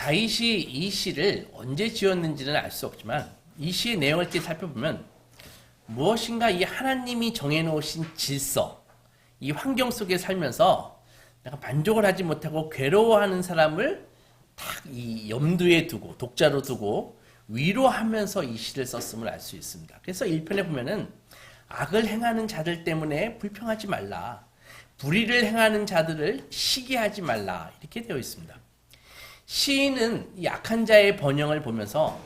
다윗이 이 시를 언제 지었는지는 알 수 없지만 이 시의 내용을 이렇게 살펴보면 무엇인가 이 하나님이 정해놓으신 질서, 이 환경 속에 살면서 내가 만족을 하지 못하고 괴로워하는 사람을 딱 이 염두에 두고 독자로 두고 위로하면서 이 시를 썼음을 알 수 있습니다. 그래서 1편에 보면은 악을 행하는 자들 때문에 불평하지 말라. 불의를 행하는 자들을 시기하지 말라. 이렇게 되어 있습니다. 시인은 이 악한 자의 번영을 보면서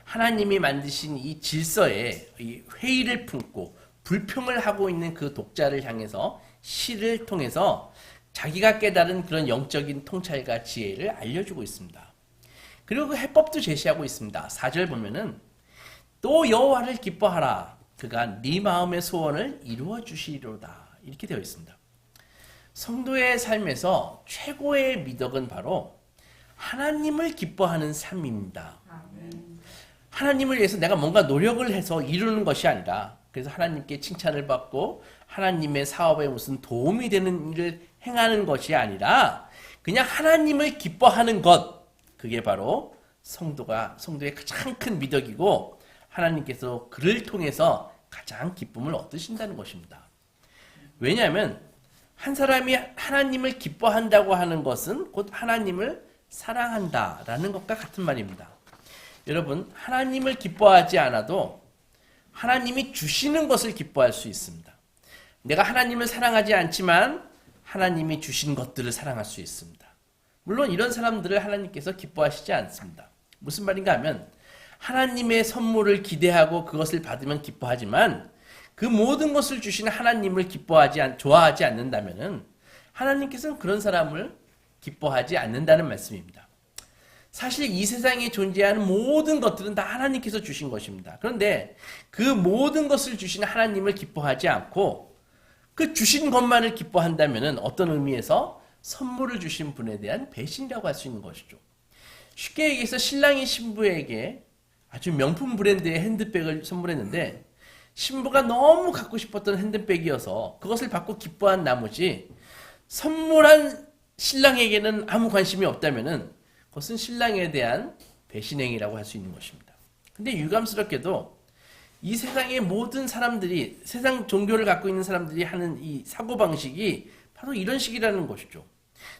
하나님이 만드신 이 질서에 이 회의를 품고 불평을 하고 있는 그 독자를 향해서 시를 통해서 자기가 깨달은 그런 영적인 통찰과 지혜를 알려주고 있습니다. 그리고 그 해법도 제시하고 있습니다. 4절 보면은 또 여호와를 기뻐하라. 그가 네 마음의 소원을 이루어 주시리로다. 이렇게 되어 있습니다. 성도의 삶에서 최고의 미덕은 바로 하나님을 기뻐하는 삶입니다. 하나님을 위해서 내가 뭔가 노력을 해서 이루는 것이 아니라 그래서 하나님께 칭찬을 받고 하나님의 사업에 무슨 도움이 되는 일을 행하는 것이 아니라 그냥 하나님을 기뻐하는 것, 그게 바로 성도의 가장 큰 미덕이고 하나님께서 그를 통해서 가장 기쁨을 얻으신다는 것입니다. 왜냐하면 한 사람이 하나님을 기뻐한다고 하는 것은 곧 하나님을 사랑한다라는 것과 같은 말입니다. 여러분, 하나님을 기뻐하지 않아도 하나님이 주시는 것을 기뻐할 수 있습니다. 내가 하나님을 사랑하지 않지만 하나님이 주신 것들을 사랑할 수 있습니다. 물론 이런 사람들을 하나님께서 기뻐하시지 않습니다. 무슨 말인가 하면 하나님의 선물을 기대하고 그것을 받으면 기뻐하지만 그 모든 것을 주신 하나님을 좋아하지 않는다면 하나님께서는 그런 사람을 기뻐하지 않는다는 말씀입니다. 사실 이 세상에 존재하는 모든 것들은 다 하나님께서 주신 것입니다. 그런데 그 모든 것을 주신 하나님을 기뻐하지 않고 그 주신 것만을 기뻐한다면 어떤 의미에서 선물을 주신 분에 대한 배신이라고 할 수 있는 것이죠. 쉽게 얘기해서 신랑이 신부에게 아주 명품 브랜드의 핸드백을 선물했는데 신부가 너무 갖고 싶었던 핸드백이어서 그것을 받고 기뻐한 나머지 선물한 신랑에게는 아무 관심이 없다면 그것은 신랑에 대한 배신행위라고 할 수 있는 것입니다. 근데 유감스럽게도 이 세상의 모든 사람들이, 세상 종교를 갖고 있는 사람들이 하는 이 사고방식이 바로 이런 식이라는 것이죠.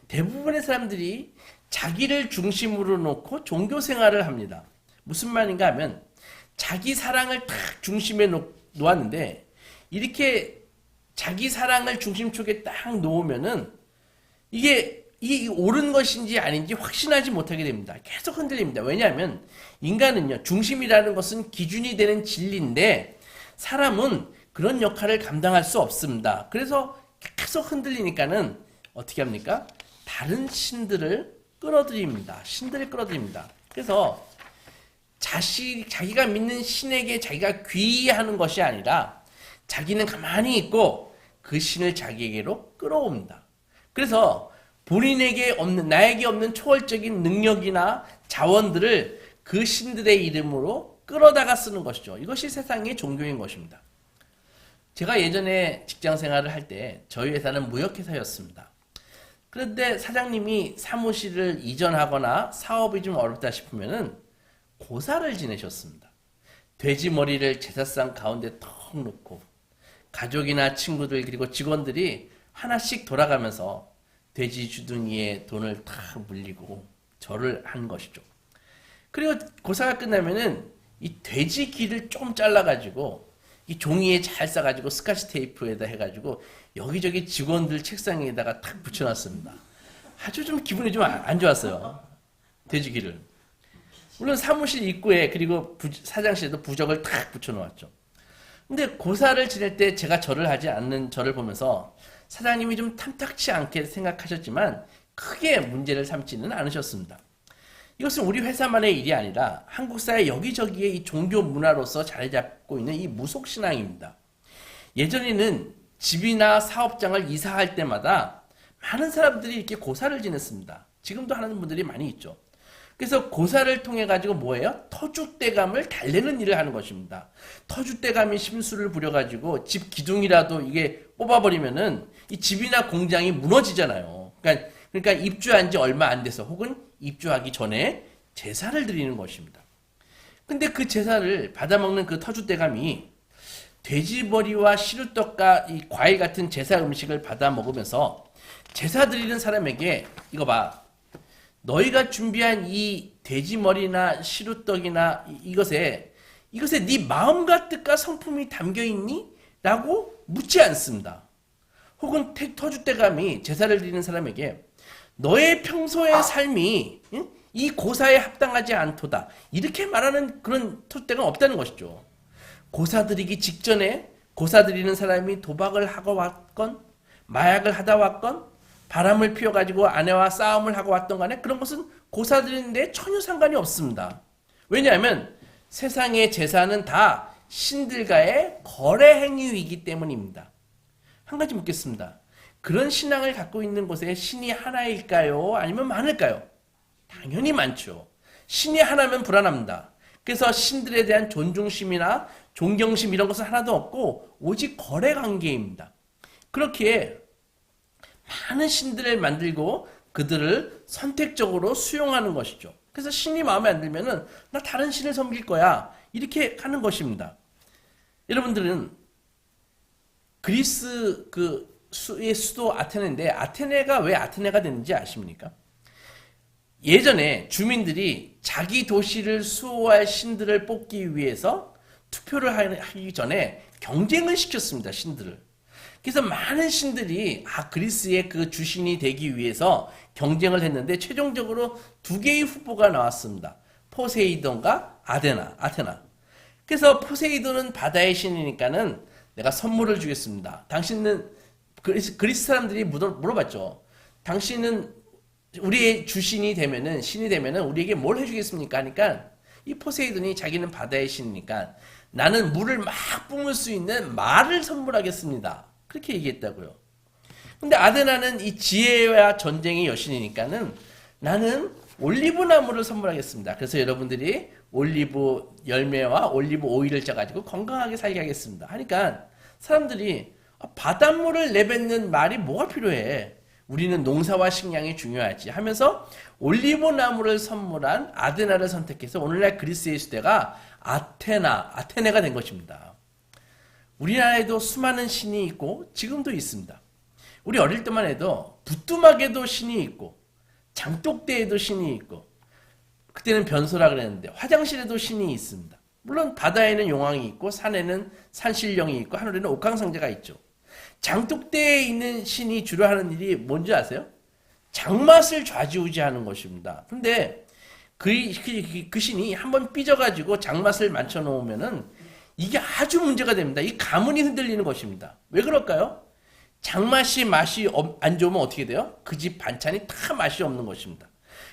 대부분의 사람들이 자기를 중심으로 놓고 종교 생활을 합니다. 무슨 말인가 하면 자기 사랑을 딱 중심에 놓았는데 이렇게 자기 사랑을 중심 쪽에 딱 놓으면은 이게 옳은 것인지 아닌지 확신하지 못하게 됩니다. 계속 흔들립니다. 왜냐하면 인간은요, 중심이라는 것은 기준이 되는 진리인데 사람은 그런 역할을 감당할 수 없습니다. 그래서 계속 흔들리니까는 어떻게 합니까? 다른 신들을 끌어들입니다. 신들을 끌어들입니다. 그래서 자기가 믿는 신에게 자기가 귀의하는 것이 아니라 자기는 가만히 있고 그 신을 자기에게로 끌어옵니다. 그래서 본인에게 없는, 나에게 없는 초월적인 능력이나 자원들을 그 신들의 이름으로 끌어다가 쓰는 것이죠. 이것이 세상의 종교인 것입니다. 제가 예전에 직장 생활을 할 때 저희 회사는 무역회사였습니다. 그런데 사장님이 사무실을 이전하거나 사업이 좀 어렵다 싶으면은 고사를 지내셨습니다. 돼지 머리를 제사상 가운데 턱 놓고 가족이나 친구들 그리고 직원들이 하나씩 돌아가면서 돼지 주둥이에 돈을 다 물리고 절을 한 것이죠. 그리고 고사가 끝나면은 이 돼지 귀를 좀 잘라가지고 이 종이에 잘 싸가지고 스카치 테이프에다 해가지고 여기저기 직원들 책상에다가 탁 붙여놨습니다. 아주 좀 기분이 좀 안 좋았어요. 돼지 귀를. 물론 사무실 입구에 그리고 사장실에도 부적을 탁 붙여놓았죠. 근데 고사를 지낼 때 제가 절을 하지 않는 저를 보면서 사장님이 좀 탐탁치 않게 생각하셨지만 크게 문제를 삼지는 않으셨습니다. 이것은 우리 회사만의 일이 아니라 한국 사회 여기저기에 이 종교 문화로서 자리 잡고 있는 이 무속신앙입니다. 예전에는 집이나 사업장을 이사할 때마다 많은 사람들이 이렇게 고사를 지냈습니다. 지금도 하는 분들이 많이 있죠. 그래서 고사를 통해 가지고 뭐예요? 터줏대감을 달래는 일을 하는 것입니다. 터줏대감이 심술을 부려가지고 집 기둥이라도 이게 뽑아버리면은 이 집이나 공장이 무너지잖아요. 그러니까 그러니까 입주한 지 얼마 안 돼서 혹은 입주하기 전에 제사를 드리는 것입니다. 근데 그 제사를 받아먹는 그 터줏대감이 돼지머리와 시루떡과 이 과일 같은 제사 음식을 받아 먹으면서 제사 드리는 사람에게 이거 봐. 너희가 준비한 이 돼지머리나 시루떡이나 이것에 네 마음과 뜻과 성품이 담겨 있니? 라고 묻지 않습니다. 혹은 터줏대감이 제사를 드리는 사람에게 너의 평소의 삶이 이 고사에 합당하지 않도다. 이렇게 말하는 그런 터줏대감은 없다는 것이죠. 고사 드리기 직전에 고사 드리는 사람이 도박을 하고 왔건 마약을 하다 왔건 바람을 피워가지고 아내와 싸움을 하고 왔던 간에 그런 것은 고사 드리는데 전혀 상관이 없습니다. 왜냐하면 세상의 제사는 다 신들과의 거래 행위이기 때문입니다. 한 가지 묻겠습니다. 그런 신앙을 갖고 있는 곳에 신이 하나일까요? 아니면 많을까요? 당연히 많죠. 신이 하나면 불안합니다. 그래서 신들에 대한 존중심이나 존경심 이런 것은 하나도 없고 오직 거래 관계입니다. 그렇기에 많은 신들을 만들고 그들을 선택적으로 수용하는 것이죠. 그래서 신이 마음에 안 들면은 나 다른 신을 섬길 거야. 이렇게 하는 것입니다. 여러분들은 그리스 의 수도 아테네인데 아테네가 왜 아테네가 됐는지 아십니까? 예전에 주민들이 자기 도시를 수호할 신들을 뽑기 위해서 투표를 하기 전에 경쟁을 시켰습니다. 신들을. 그래서 많은 신들이 그리스의 그 주신이 되기 위해서 경쟁을 했는데 최종적으로 두 개의 후보가 나왔습니다. 포세이돈과 아테나. 그래서 포세이돈은 바다의 신이니까는 내가 선물을 주겠습니다. 당신은 그리스 사람들이 물어봤죠. 당신은 우리의 주신이 되면은 신이 되면은 우리에게 뭘 해주겠습니까? 하니까 이 포세이돈이 자기는 바다의 신이니까 나는 물을 막 뿜을 수 있는 말을 선물하겠습니다. 그렇게 얘기했다고요. 근데 아테나는 이 지혜와 전쟁의 여신이니까는 나는 올리브 나무를 선물하겠습니다. 그래서 여러분들이 올리브 열매와 올리브 오일을 짜가지고 건강하게 살게 하겠습니다. 하니까 사람들이 바닷물을 내뱉는 말이 뭐가 필요해? 우리는 농사와 식량이 중요하지 하면서 올리브 나무를 선물한 아테나를 선택해서 오늘날 그리스의 수대가 아테네가 된 것입니다. 우리나라에도 수많은 신이 있고 지금도 있습니다. 우리 어릴 때만 해도 부뚜막에도 신이 있고 장독대에도 신이 있고 그때는 변소라 그랬는데 화장실에도 신이 있습니다. 물론 바다에는 용왕이 있고 산에는 산신령이 있고 하늘에는 옥황상제가 있죠. 장독대에 있는 신이 주로 하는 일이 뭔지 아세요? 장맛을 좌지우지하는 것입니다. 근데 그 신이 한번 삐져가지고 장맛을 맞춰놓으면은 이게 아주 문제가 됩니다. 이 가문이 흔들리는 것입니다. 왜 그럴까요? 장맛이 맛이 안 좋으면 어떻게 돼요? 그 집 반찬이 다 맛이 없는 것입니다.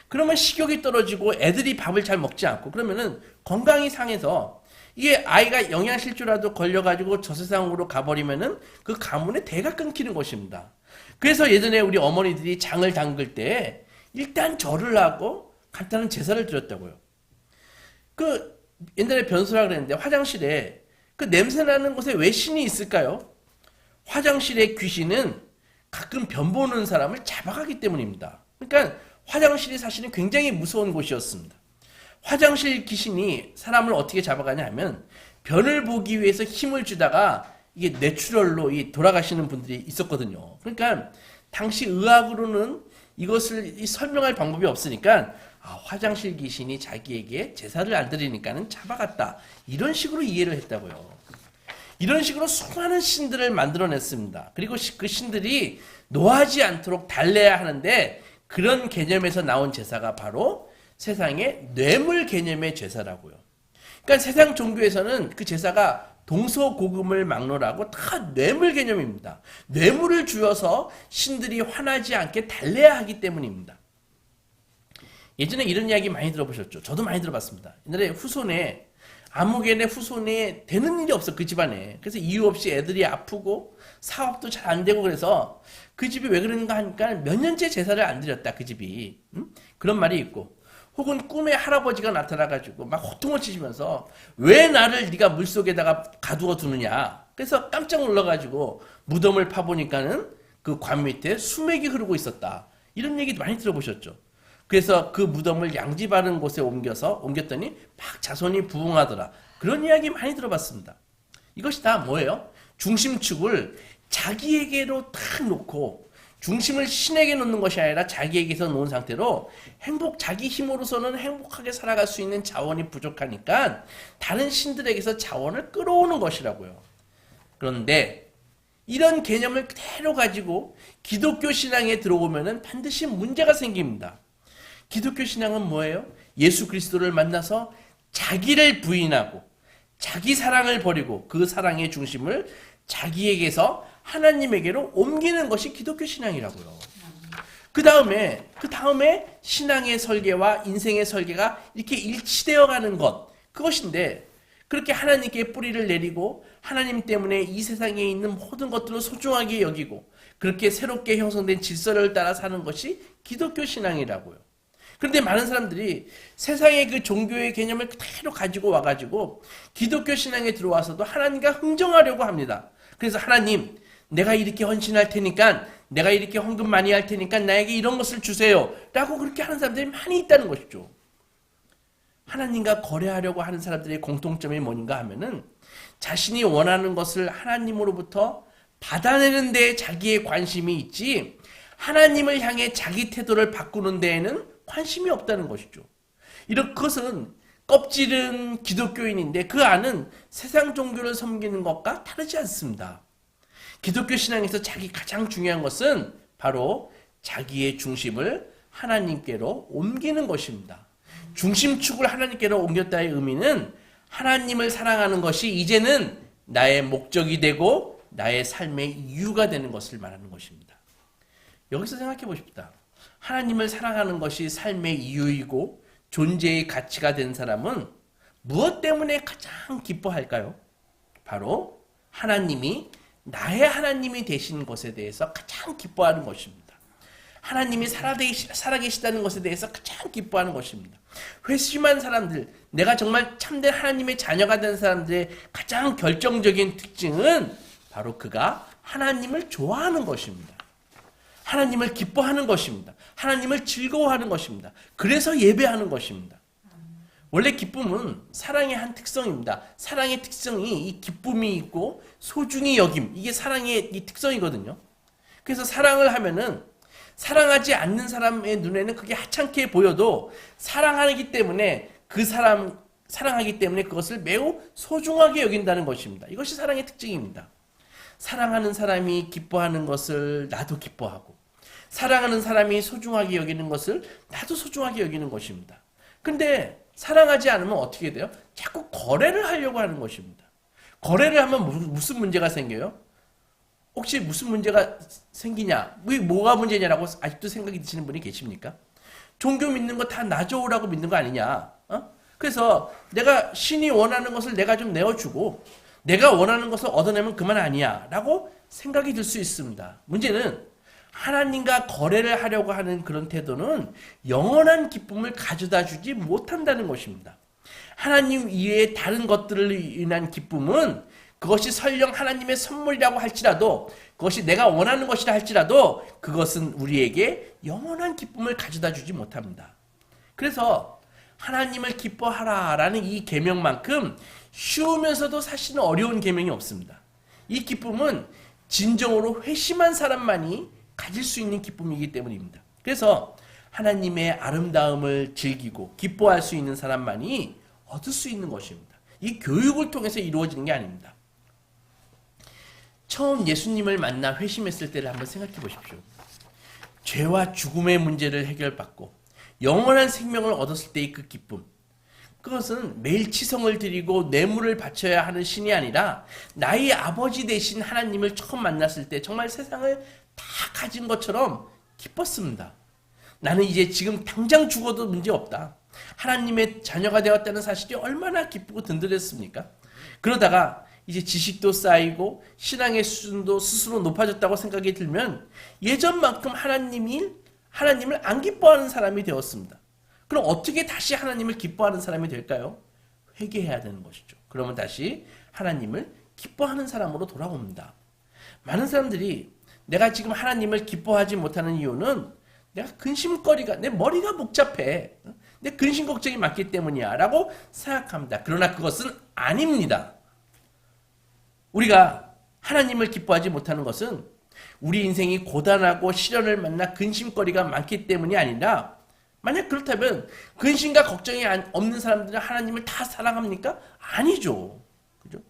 그러면 식욕이 떨어지고 애들이 밥을 잘 먹지 않고 그러면은 건강이 상해서 이게 아이가 영양실조라도 걸려가지고 저 세상으로 가버리면은 그 가문의 대가 끊기는 것입니다. 그래서 예전에 우리 어머니들이 장을 담글 때 일단 절을 하고 간단한 제사를 드렸다고요. 옛날에 변소라 그랬는데 화장실에 그 냄새나는 곳에 왜 신이 있을까요? 화장실의 귀신은 가끔 변 보는 사람을 잡아가기 때문입니다. 그러니까 화장실이 사실은 굉장히 무서운 곳이었습니다. 화장실 귀신이 사람을 어떻게 잡아가냐 하면 변을 보기 위해서 힘을 주다가 이게 내추럴로 돌아가시는 분들이 있었거든요. 그러니까 당시 의학으로는 이것을 설명할 방법이 없으니까 화장실 귀신이 자기에게 제사를 안 드리니까는 잡아갔다. 이런 식으로 이해를 했다고요. 이런 식으로 수많은 신들을 만들어냈습니다. 그리고 그 신들이 노하지 않도록 달래야 하는데 그런 개념에서 나온 제사가 바로 세상의 뇌물 개념의 제사라고요. 그러니까 세상 종교에서는 그 제사가 동서고금을 막론하고 다 뇌물 개념입니다. 뇌물을 주어서 신들이 화나지 않게 달래야 하기 때문입니다. 예전에 이런 이야기 많이 들어보셨죠? 저도 많이 들어봤습니다. 옛날에 아무개네 후손에 되는 일이 없어, 그 집안에. 그래서 이유 없이 애들이 아프고 사업도 잘 안 되고 그래서 그 집이 왜 그런가 하니까 몇 년째 제사를 안 드렸다, 그 집이. 그런 말이 있고. 혹은 꿈에 할아버지가 나타나가지고 막 호통을 치시면서 왜 나를 네가 물속에다가 가두어 두느냐. 그래서 깜짝 놀라가지고 무덤을 파보니까는 그 관 밑에 수맥이 흐르고 있었다. 이런 얘기 많이 들어보셨죠? 그래서 그 무덤을 양지 바른 곳에 옮겼더니 막 자손이 부흥하더라. 그런 이야기 많이 들어봤습니다. 이것이 다 뭐예요? 중심축을 자기에게로 딱 놓고 중심을 신에게 놓는 것이 아니라 자기에게서 놓은 상태로 자기 힘으로서는 행복하게 살아갈 수 있는 자원이 부족하니까 다른 신들에게서 자원을 끌어오는 것이라고요. 그런데 이런 개념을 그대로 가지고 기독교 신앙에 들어오면은 반드시 문제가 생깁니다. 기독교 신앙은 뭐예요? 예수 그리스도를 만나서 자기를 부인하고 자기 사랑을 버리고 그 사랑의 중심을 자기에게서 하나님에게로 옮기는 것이 기독교 신앙이라고요. 그 다음에 신앙의 설계와 인생의 설계가 이렇게 일치되어 가는 것, 그것인데 그렇게 하나님께 뿌리를 내리고 하나님 때문에 이 세상에 있는 모든 것들을 소중하게 여기고 그렇게 새롭게 형성된 질서를 따라 사는 것이 기독교 신앙이라고요. 그런데 많은 사람들이 세상의 그 종교의 개념을 그대로 가지고 와가지고 기독교 신앙에 들어와서도 하나님과 흥정하려고 합니다. 그래서 하나님, 내가 이렇게 헌신할 테니까, 내가 이렇게 헌금 많이 할 테니까 나에게 이런 것을 주세요 라고 그렇게 하는 사람들이 많이 있다는 것이죠. 하나님과 거래하려고 하는 사람들의 공통점이 뭔가 하면은 자신이 원하는 것을 하나님으로부터 받아내는 데에 자기의 관심이 있지 하나님을 향해 자기 태도를 바꾸는 데에는 관심이 없다는 것이죠. 그것은 껍질은 기독교인인데 그 안은 세상 종교를 섬기는 것과 다르지 않습니다. 기독교 신앙에서 가장 중요한 것은 바로 자기의 중심을 하나님께로 옮기는 것입니다. 중심축을 하나님께로 옮겼다의 의미는 하나님을 사랑하는 것이 이제는 나의 목적이 되고 나의 삶의 이유가 되는 것을 말하는 것입니다. 여기서 생각해 보십시다. 하나님을 사랑하는 것이 삶의 이유이고 존재의 가치가 된 사람은 무엇 때문에 가장 기뻐할까요? 바로 하나님이 나의 하나님이 되신 것에 대해서 가장 기뻐하는 것입니다. 하나님이 살아계시다는 것에 대해서 가장 기뻐하는 것입니다. 회심한 사람들, 내가 정말 참된 하나님의 자녀가 된 사람들의 가장 결정적인 특징은 바로 그가 하나님을 좋아하는 것입니다. 하나님을 기뻐하는 것입니다. 하나님을 즐거워하는 것입니다. 그래서 예배하는 것입니다. 원래 기쁨은 사랑의 한 특성입니다. 사랑의 특성이 이 기쁨이 있고 소중히 여김, 이게 사랑의 이 특성이거든요. 그래서 사랑을 하면은 사랑하지 않는 사람의 눈에는 그게 하찮게 보여도 사랑하기 때문에 사랑하기 때문에 그것을 매우 소중하게 여긴다는 것입니다. 이것이 사랑의 특징입니다. 사랑하는 사람이 기뻐하는 것을 나도 기뻐하고 사랑하는 사람이 소중하게 여기는 것을 나도 소중하게 여기는 것입니다. 근데 사랑하지 않으면 어떻게 돼요? 자꾸 거래를 하려고 하는 것입니다. 거래를 하면 무슨 문제가 생겨요? 혹시 무슨 문제가 생기냐? 뭐가 문제냐라고 아직도 생각이 드시는 분이 계십니까? 종교 믿는 거 다 나 좋으라고 믿는 거 아니냐? 그래서 내가 신이 원하는 것을 내가 좀 내어주고 내가 원하는 것을 얻어내면 그만 아니야 라고 생각이 들 수 있습니다. 문제는 하나님과 거래를 하려고 하는 그런 태도는 영원한 기쁨을 가져다 주지 못한다는 것입니다. 하나님 이외의 다른 것들을 인한 기쁨은 그것이 설령 하나님의 선물이라고 할지라도 그것이 내가 원하는 것이라 할지라도 그것은 우리에게 영원한 기쁨을 가져다 주지 못합니다. 그래서 하나님을 기뻐하라 라는 이 계명만큼 쉬우면서도 사실은 어려운 계명이 없습니다. 이 기쁨은 진정으로 회심한 사람만이 가질 수 있는 기쁨이기 때문입니다. 그래서 하나님의 아름다움을 즐기고 기뻐할 수 있는 사람만이 얻을 수 있는 것입니다. 이 교육을 통해서 이루어지는 게 아닙니다. 처음 예수님을 만나 회심했을 때를 한번 생각해 보십시오. 죄와 죽음의 문제를 해결받고 영원한 생명을 얻었을 때의 그 기쁨, 그것은 매일 치성을 드리고 뇌물을 바쳐야 하는 신이 아니라 나의 아버지 되신 하나님을 처음 만났을 때 정말 세상을 다 가진 것처럼 기뻤습니다. 나는 이제 지금 당장 죽어도 문제없다. 하나님의 자녀가 되었다는 사실이 얼마나 기쁘고 든든했습니까? 그러다가 이제 지식도 쌓이고 신앙의 수준도 스스로 높아졌다고 생각이 들면 예전만큼 하나님을 안 기뻐하는 사람이 되었습니다. 그럼 어떻게 다시 하나님을 기뻐하는 사람이 될까요? 회개해야 되는 것이죠. 그러면 다시 하나님을 기뻐하는 사람으로 돌아옵니다. 많은 사람들이 내가 지금 하나님을 기뻐하지 못하는 이유는 내가 근심거리가, 내 머리가 복잡해. 내 근심 걱정이 많기 때문이야. 라고 생각합니다. 그러나 그것은 아닙니다. 우리가 하나님을 기뻐하지 못하는 것은 우리 인생이 고단하고 시련을 만나 근심거리가 많기 때문이 아니라, 만약 그렇다면 근심과 걱정이 없는 사람들은 하나님을 다 사랑합니까? 아니죠. 그죠?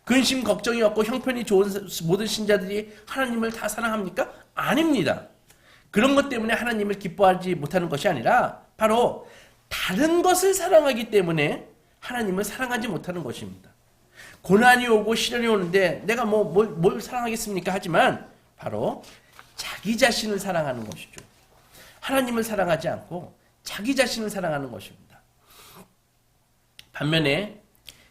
근심 걱정이 없고 형편이 좋은 모든 신자들이 하나님을 다 사랑합니까? 아닙니다. 그런 것 때문에 하나님을 기뻐하지 못하는 것이 아니라 바로 다른 것을 사랑하기 때문에 하나님을 사랑하지 못하는 것입니다. 고난이 오고 시련이 오는데 내가 뭘 사랑하겠습니까? 하지만 바로 자기 자신을 사랑하는 것이죠. 하나님을 사랑하지 않고 자기 자신을 사랑하는 것입니다. 반면에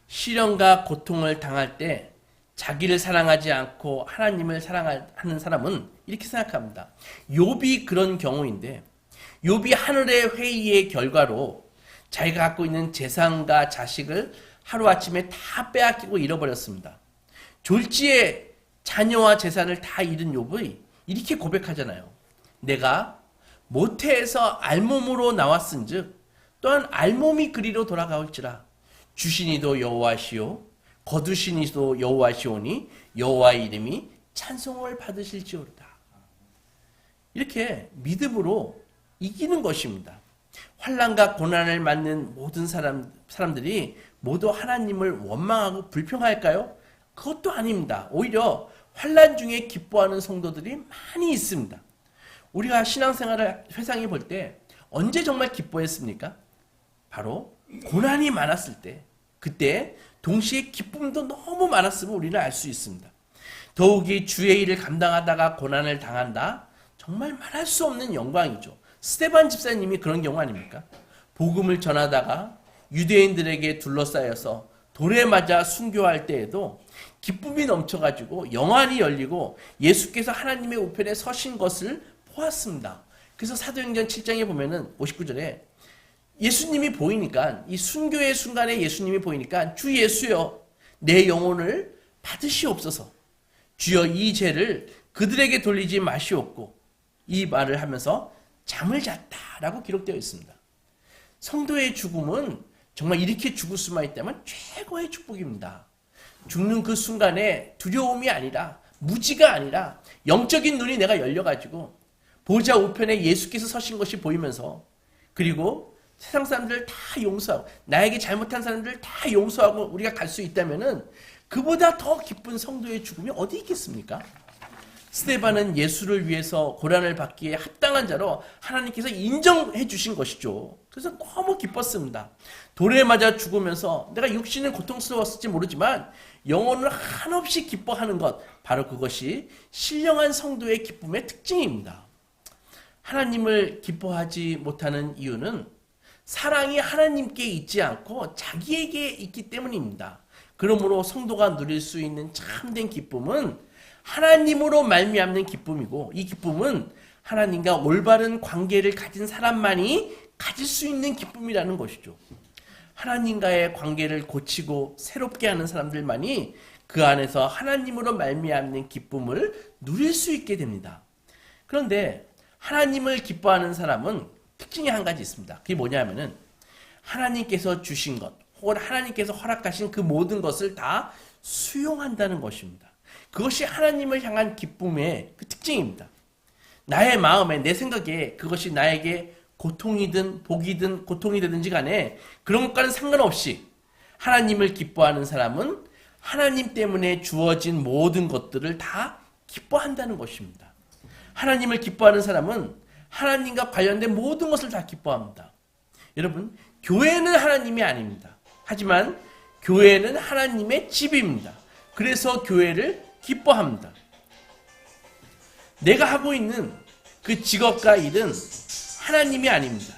시련과 고통을 당할 때 자기를 사랑하지 않고 하나님을 사랑하는 사람은 이렇게 생각합니다. 욥이 그런 경우인데, 욥이 하늘의 회의의 결과로 자기가 갖고 있는 재산과 자식을 하루아침에 다 빼앗기고 잃어버렸습니다. 졸지에 자녀와 재산을 다 잃은 욥이 이렇게 고백하잖아요. 내가 모태에서 알몸으로 나왔은즉 또한 알몸이 그리로 돌아가올지라. 주신이도 여호와시오 거두신이도 여호와시오니 여호와의 이름이 찬송을 받으실지어다. 이렇게 믿음으로 이기는 것입니다. 환난과 고난을 맞는 모든 사람들이 모두 하나님을 원망하고 불평할까요? 그것도 아닙니다. 오히려 환난 중에 기뻐하는 성도들이 많이 있습니다. 우리가 신앙생활을 회상해 볼 때 언제 정말 기뻐했습니까? 바로 고난이 많았을 때, 그때 동시에 기쁨도 너무 많았음을 우리는 알 수 있습니다. 더욱이 주의 일을 감당하다가 고난을 당한다? 정말 말할 수 없는 영광이죠. 스데반 집사님이 그런 경우 아닙니까? 복음을 전하다가 유대인들에게 둘러싸여서 돌에 맞아 순교할 때에도 기쁨이 넘쳐가지고 영안이 열리고 예수께서 하나님의 우편에 서신 것을 보았습니다. 그래서 사도행전 7장에 보면은 59절에 예수님이 보이니까, 이 순교의 순간에 예수님이 보이니까 주 예수여 내 영혼을 받으시옵소서, 주여 이 죄를 그들에게 돌리지 마시옵고, 이 말을 하면서 잠을 잤다라고 기록되어 있습니다. 성도의 죽음은 정말 이렇게 죽을 수만 있다면 최고의 축복입니다. 죽는 그 순간에 두려움이 아니라, 무지가 아니라 영적인 눈이 내가 열려가지고 보좌 우편에 예수께서 서신 것이 보이면서, 그리고 세상 사람들을 다 용서하고 나에게 잘못한 사람들을 다 용서하고 우리가 갈 수 있다면은 그보다 더 기쁜 성도의 죽음이 어디 있겠습니까? 스데반은 예수를 위해서 고난을 받기에 합당한 자로 하나님께서 인정해 주신 것이죠. 그래서 너무 기뻤습니다. 돌에 맞아 죽으면서 내가 육신은 고통스러웠을지 모르지만 영혼을 한없이 기뻐하는 것, 바로 그것이 신령한 성도의 기쁨의 특징입니다. 하나님을 기뻐하지 못하는 이유는 사랑이 하나님께 있지 않고 자기에게 있기 때문입니다. 그러므로 성도가 누릴 수 있는 참된 기쁨은 하나님으로 말미암는 기쁨이고, 이 기쁨은 하나님과 올바른 관계를 가진 사람만이 가질 수 있는 기쁨이라는 것이죠. 하나님과의 관계를 고치고 새롭게 하는 사람들만이 그 안에서 하나님으로 말미암는 기쁨을 누릴 수 있게 됩니다. 그런데 하나님을 기뻐하는 사람은 특징이 한 가지 있습니다. 그게 뭐냐면은 하나님께서 주신 것 혹은 하나님께서 허락하신 그 모든 것을 다 수용한다는 것입니다. 그것이 하나님을 향한 기쁨의 그 특징입니다. 나의 마음에, 내 생각에 그것이 나에게 고통이든 복이든 고통이 되든지 간에 그런 것과는 상관없이 하나님을 기뻐하는 사람은 하나님 때문에 주어진 모든 것들을 다 기뻐한다는 것입니다. 하나님을 기뻐하는 사람은 하나님과 관련된 모든 것을 다 기뻐합니다. 여러분, 교회는 하나님이 아닙니다. 하지만 교회는 하나님의 집입니다. 그래서 교회를 기뻐합니다. 내가 하고 있는 그 직업과 일은 하나님이 아닙니다.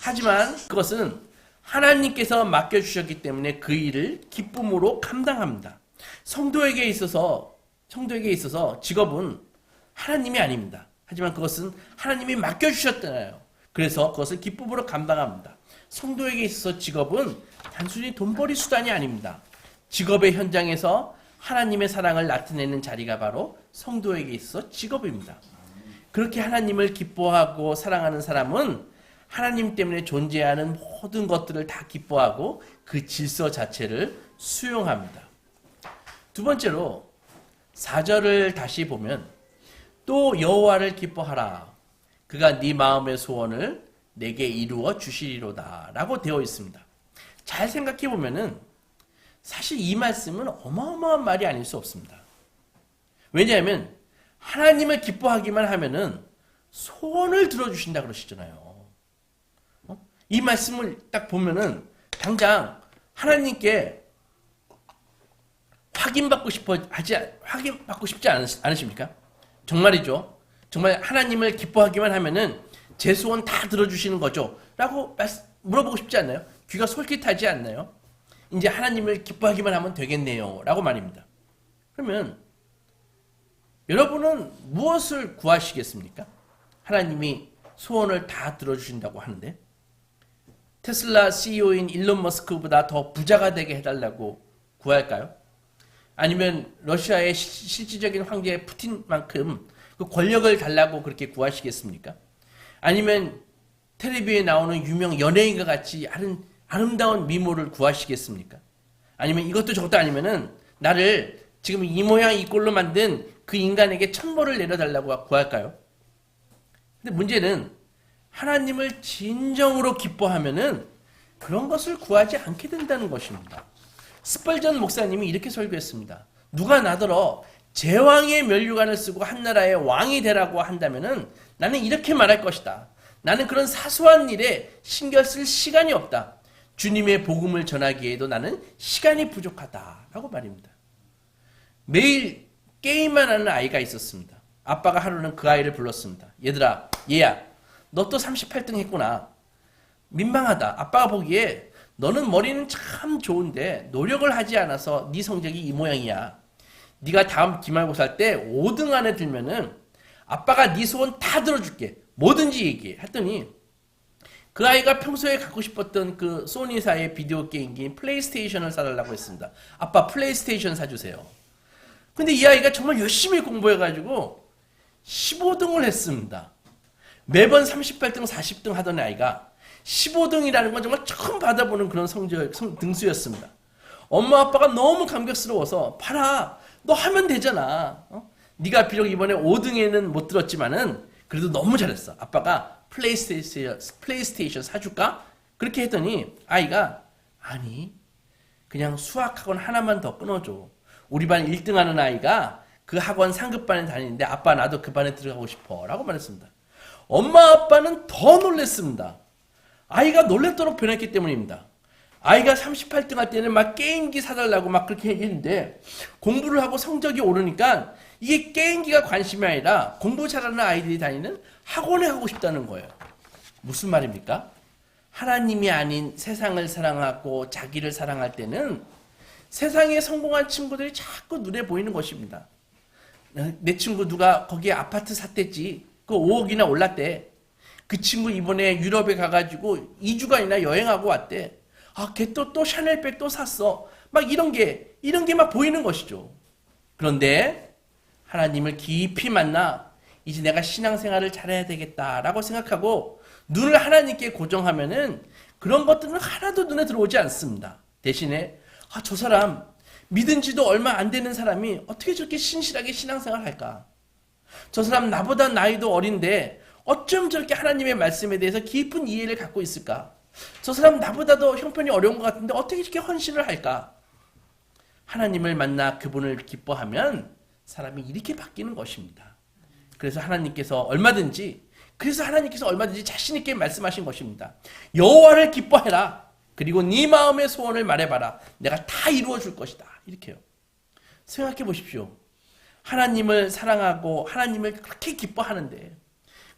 하지만 그것은 하나님께서 맡겨주셨기 때문에 그 일을 기쁨으로 감당합니다. 성도에게 있어서 직업은 하나님이 아닙니다. 하지만 그것은 하나님이 맡겨주셨잖아요. 그래서 그것을 기쁨으로 감당합니다. 성도에게 있어서 직업은 단순히 돈벌이 수단이 아닙니다. 직업의 현장에서 하나님의 사랑을 나타내는 자리가 바로 성도에게 있어서 직업입니다. 그렇게 하나님을 기뻐하고 사랑하는 사람은 하나님 때문에 존재하는 모든 것들을 다 기뻐하고 그 질서 자체를 수용합니다. 두 번째로 4절을 다시 보면 또 여호와를 기뻐하라. 그가 네 마음의 소원을 내게 이루어 주시리로다 라고 되어 있습니다. 잘 생각해 보면은 사실 이 말씀은 어마어마한 말이 아닐 수 없습니다. 왜냐하면 하나님을 기뻐하기만 하면은 소원을 들어주신다 그러시잖아요. 이 말씀을 딱 보면은 당장 하나님께 확인받고 싶지 않으십니까? 정말이죠. 정말 하나님을 기뻐하기만 하면은 제 소원 다 들어주시는 거죠. 라고 물어보고 싶지 않나요? 귀가 솔깃하지 않나요? 이제 하나님을 기뻐하기만 하면 되겠네요. 라고 말입니다. 그러면 여러분은 무엇을 구하시겠습니까? 하나님이 소원을 다 들어주신다고 하는데 테슬라 CEO인 일론 머스크보다 더 부자가 되게 해달라고 구할까요? 아니면 러시아의 실질적인 황제 푸틴만큼 그 권력을 달라고 그렇게 구하시겠습니까? 아니면 텔레비에 나오는 유명 연예인과 같이 아름다운 미모를 구하시겠습니까? 아니면 이것도 저것도 아니면은 나를 지금 이 모양 이 꼴로 만든 그 인간에게 천벌을 내려달라고 구할까요? 근데 문제는 하나님을 진정으로 기뻐하면은 그런 것을 구하지 않게 된다는 것입니다. 스펄전 목사님이 이렇게 설교했습니다. 누가 나더러 제왕의 면류관을 쓰고 한 나라의 왕이 되라고 한다면은 나는 이렇게 말할 것이다. 나는 그런 사소한 일에 신경 쓸 시간이 없다. 주님의 복음을 전하기에도 나는 시간이 부족하다라고 말입니다. 매일 게임만 하는 아이가 있었습니다. 아빠가 하루는 그 아이를 불렀습니다. 얘들아, 얘야, 너 또 38등 했구나. 민망하다. 아빠가 보기에 너는 머리는 참 좋은데 노력을 하지 않아서 네 성적이 이 모양이야. 네가 다음 기말고사 때 5등 안에 들면은 아빠가 네 소원 다 들어줄게. 뭐든지 얘기해. 했더니 그 아이가 평소에 갖고 싶었던 그 소니사의 비디오 게임기인 플레이스테이션을 사달라고 했습니다. 아빠 플레이스테이션 사주세요. 근데 이 아이가 정말 열심히 공부해가지고 15등을 했습니다. 매번 38등, 40등 하던 아이가 15등이라는 건 정말 처음 받아보는 그런 등수였습니다. 엄마 아빠가 너무 감격스러워서 봐라, 너 하면 되잖아. 네가 비록 이번에 5등에는 못 들었지만은 그래도 너무 잘했어. 아빠가 플레이스테이션 사줄까? 그렇게 했더니 아이가 아니 그냥 수학학원 하나만 더 끊어줘. 우리 반 1등 하는 아이가 그 학원 상급반에 다니는데 아빠 나도 그 반에 들어가고 싶어 라고 말했습니다. 엄마 아빠는 더 놀랬습니다. 아이가 놀랬도록 변했기 때문입니다. 아이가 38등 할 때는 막 게임기 사달라고 막 그렇게 얘기했는데 공부를 하고 성적이 오르니까 이게 게임기가 관심이 아니라 공부 잘하는 아이들이 다니는 학원에 가고 싶다는 거예요. 무슨 말입니까? 하나님이 아닌 세상을 사랑하고 자기를 사랑할 때는 세상에 성공한 친구들이 자꾸 눈에 보이는 것입니다. 내 친구 누가 거기에 아파트 샀댔지. 그 5억이나 올랐대. 그 친구 이번에 유럽에 가가지고 2주간이나 여행하고 왔대. 아, 걔 또 샤넬백 또 샀어. 막 이런 게 막 보이는 것이죠. 그런데 하나님을 깊이 만나 이제 내가 신앙생활을 잘해야 되겠다라고 생각하고 눈을 하나님께 고정하면은 그런 것들은 하나도 눈에 들어오지 않습니다. 대신에 아, 저 사람 믿은 지도 얼마 안 되는 사람이 어떻게 저렇게 신실하게 신앙생활을 할까? 저 사람 나보다 나이도 어린데 어쩜 저렇게 하나님의 말씀에 대해서 깊은 이해를 갖고 있을까? 저 사람 나보다도 형편이 어려운 것 같은데 어떻게 이렇게 헌신을 할까? 하나님을 만나 그분을 기뻐하면 사람이 이렇게 바뀌는 것입니다. 그래서 하나님께서 얼마든지 자신 있게 말씀하신 것입니다. 여호와를 기뻐해라. 그리고 네 마음의 소원을 말해봐라. 내가 다 이루어 줄 것이다. 이렇게요. 생각해 보십시오. 하나님을 사랑하고 하나님을 그렇게 기뻐하는데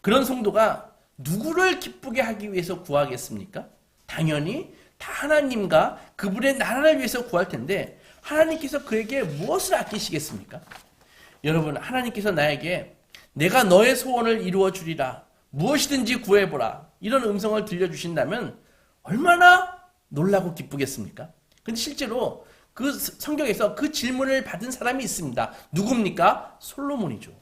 그런 성도가 누구를 기쁘게 하기 위해서 구하겠습니까? 당연히 다 하나님과 그분의 나라를 위해서 구할 텐데 하나님께서 그에게 무엇을 아끼시겠습니까? 여러분, 하나님께서 나에게 내가 너의 소원을 이루어 주리라. 무엇이든지 구해보라. 이런 음성을 들려주신다면 얼마나 놀라고 기쁘겠습니까? 근데 실제로 그 성경에서 그 질문을 받은 사람이 있습니다. 누굽니까? 솔로몬이죠.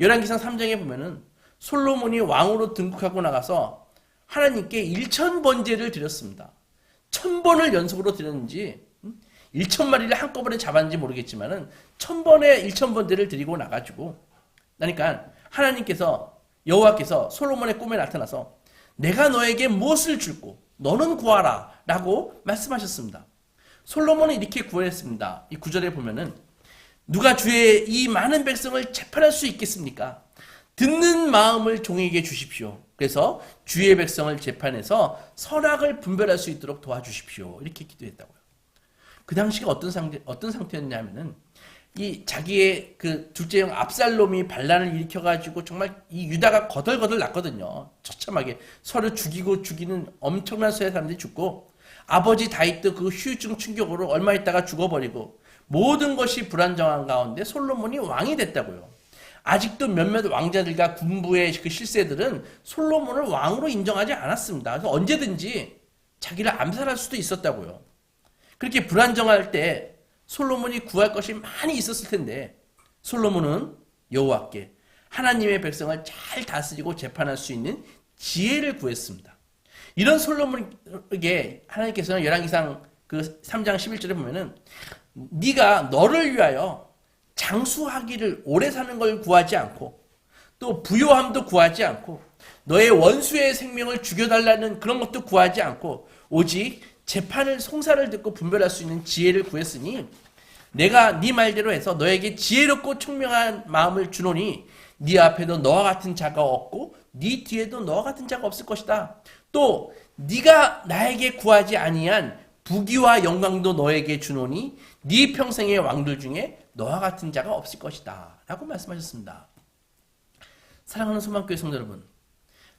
열왕기상 3장에 보면은 솔로몬이 왕으로 등극하고 나가서 하나님께 1000번제를 드렸습니다. 1000번을 연속으로 드렸는지 1000마리를 한꺼번에 잡았는지 모르겠지만은 1000번에 1000번제를 드리고 나가지고 그러니까 하나님께서 여호와께서 솔로몬의 꿈에 나타나서 내가 너에게 무엇을 줄고 너는 구하라 라고 말씀하셨습니다. 솔로몬은 이렇게 구했습니다. 이 9절에 보면은 누가 주의 이 많은 백성을 재판할 수 있겠습니까? 듣는 마음을 종에게 주십시오. 그래서 주의 백성을 재판해서 선악을 분별할 수 있도록 도와주십시오. 이렇게 기도했다고요. 그 당시가 어떤 상태였냐면은 이 자기의 그 둘째 형 압살롬이 반란을 일으켜가지고 정말 이 유다가 거덜거덜 났거든요. 처참하게 서로 죽이는 엄청난 수의 사람들이 죽고 아버지 다윗도 그 후유증 충격으로 얼마 있다가 죽어버리고 모든 것이 불안정한 가운데 솔로몬이 왕이 됐다고요. 아직도 몇몇 왕자들과 군부의 그 실세들은 솔로몬을 왕으로 인정하지 않았습니다. 그래서 언제든지 자기를 암살할 수도 있었다고요. 그렇게 불안정할 때 솔로몬이 구할 것이 많이 있었을 텐데 솔로몬은 여호와께 하나님의 백성을 잘 다스리고 재판할 수 있는 지혜를 구했습니다. 이런 솔로몬에게 하나님께서는 열왕기상 그 3장 11절에 보면은 네가 너를 위하여 장수하기를 오래 사는 걸 구하지 않고 또 부요함도 구하지 않고 너의 원수의 생명을 죽여달라는 그런 것도 구하지 않고 오직 재판을 송사를 듣고 분별할 수 있는 지혜를 구했으니 내가 네 말대로 해서 너에게 지혜롭고 총명한 마음을 주노니 네 앞에도 너와 같은 자가 없고 네 뒤에도 너와 같은 자가 없을 것이다. 또 네가 나에게 구하지 아니한 부귀와 영광도 너에게 주노니 네 평생의 왕들 중에 너와 같은 자가 없을 것이다 라고 말씀하셨습니다. 사랑하는 소망교회 성도 여러분,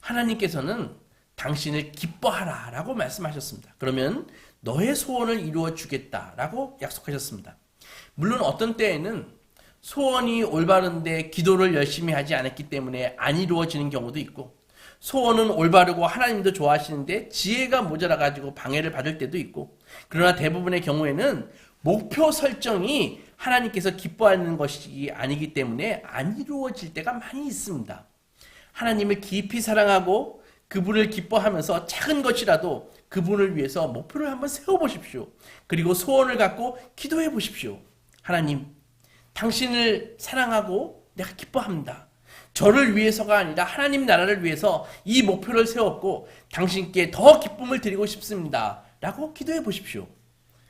하나님께서는 당신을 기뻐하라 라고 말씀하셨습니다. 그러면 너의 소원을 이루어 주겠다 라고 약속하셨습니다. 물론 어떤 때에는 소원이 올바른데 기도를 열심히 하지 않았기 때문에 안 이루어지는 경우도 있고 소원은 올바르고 하나님도 좋아하시는데 지혜가 모자라가지고 방해를 받을 때도 있고 그러나 대부분의 경우에는 목표 설정이 하나님께서 기뻐하는 것이 아니기 때문에 안 이루어질 때가 많이 있습니다. 하나님을 깊이 사랑하고 그분을 기뻐하면서 작은 것이라도 그분을 위해서 목표를 한번 세워보십시오. 그리고 소원을 갖고 기도해 보십시오. 하나님, 당신을 사랑하고 내가 기뻐합니다. 저를 위해서가 아니라 하나님 나라를 위해서 이 목표를 세웠고 당신께 더 기쁨을 드리고 싶습니다. 라고 기도해 보십시오.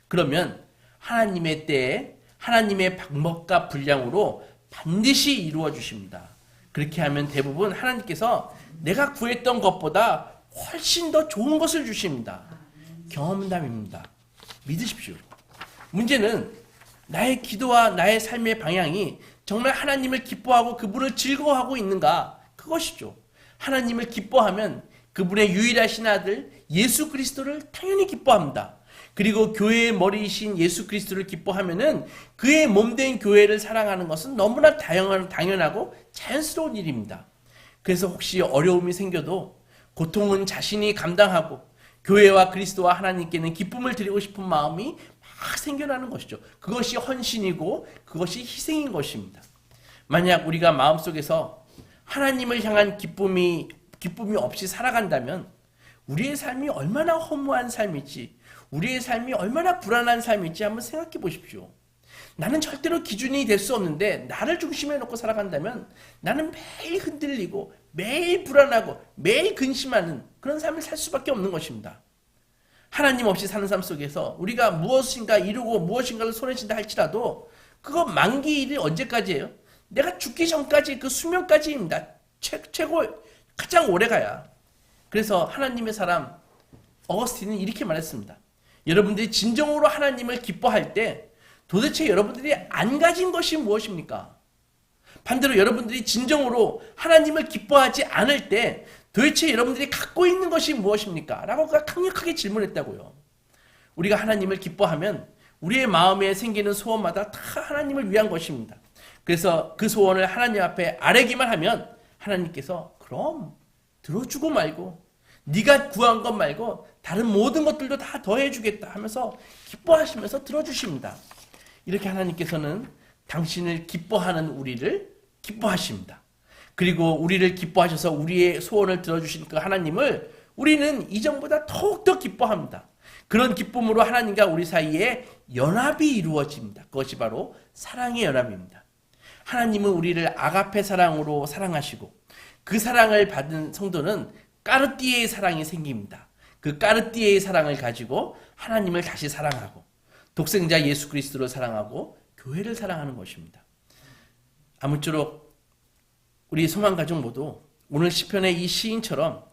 그러면 하나님의 때에 하나님의 방법과 분량으로 반드시 이루어 주십니다. 그렇게 하면 대부분 하나님께서 내가 구했던 것보다 훨씬 더 좋은 것을 주십니다. 경험담입니다. 믿으십시오. 문제는 나의 기도와 나의 삶의 방향이 정말 하나님을 기뻐하고 그분을 즐거워하고 있는가? 그것이죠. 하나님을 기뻐하면 그분의 유일하신 아들 예수 그리스도를 당연히 기뻐합니다. 그리고 교회의 머리이신 예수 그리스도를 기뻐하면은 그의 몸된 교회를 사랑하는 것은 너무나 당연하고 자연스러운 일입니다. 그래서 혹시 어려움이 생겨도 고통은 자신이 감당하고 교회와 그리스도와 하나님께는 기쁨을 드리고 싶은 마음이 막 생겨나는 것이죠. 그것이 헌신이고 그것이 희생인 것입니다. 만약 우리가 마음속에서 하나님을 향한 기쁨이 없이 살아간다면 우리의 삶이 얼마나 허무한 삶일지, 우리의 삶이 얼마나 불안한 삶일지 한번 생각해 보십시오. 나는 절대로 기준이 될 수 없는데 나를 중심에 놓고 살아간다면 나는 매일 흔들리고 매일 불안하고 매일 근심하는 그런 삶을 살 수밖에 없는 것입니다. 하나님 없이 사는 삶 속에서 우리가 무엇인가 이루고 무엇인가를 손해진다 할지라도 그거 만기일이 언제까지예요? 내가 죽기 전까지 그 수명까지입니다. 최고 가장 오래 가야. 그래서 하나님의 사람 어거스틴은 이렇게 말했습니다. 여러분들이 진정으로 하나님을 기뻐할 때 도대체 여러분들이 안 가진 것이 무엇입니까? 반대로 여러분들이 진정으로 하나님을 기뻐하지 않을 때 도대체 여러분들이 갖고 있는 것이 무엇입니까? 라고 강력하게 질문했다고요. 우리가 하나님을 기뻐하면 우리의 마음에 생기는 소원마다 다 하나님을 위한 것입니다. 그래서 그 소원을 하나님 앞에 아뢰기만 하면 하나님께서 그럼 들어주고 말고 네가 구한 것 말고 다른 모든 것들도 다 더해주겠다 하면서 기뻐하시면서 들어주십니다. 이렇게 하나님께서는 당신을 기뻐하는 우리를 기뻐하십니다. 그리고 우리를 기뻐하셔서 우리의 소원을 들어주신 그 하나님을 우리는 이전보다 더욱더 기뻐합니다. 그런 기쁨으로 하나님과 우리 사이에 연합이 이루어집니다. 그것이 바로 사랑의 연합입니다. 하나님은 우리를 아가페 사랑으로 사랑하시고 그 사랑을 받은 성도는 까르띠에의 사랑이 생깁니다. 그 까르띠에의 사랑을 가지고 하나님을 다시 사랑하고 독생자 예수 그리스도를 사랑하고 교회를 사랑하는 것입니다. 아무쪼록 우리 소망가족 모두 오늘 시편의 이 시인처럼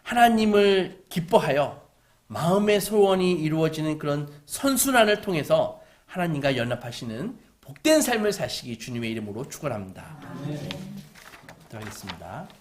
하나님을 기뻐하여 마음의 소원이 이루어지는 그런 선순환을 통해서 하나님과 연합하시는 복된 삶을 사시기 주님의 이름으로 축원합니다. 기도하겠습니다.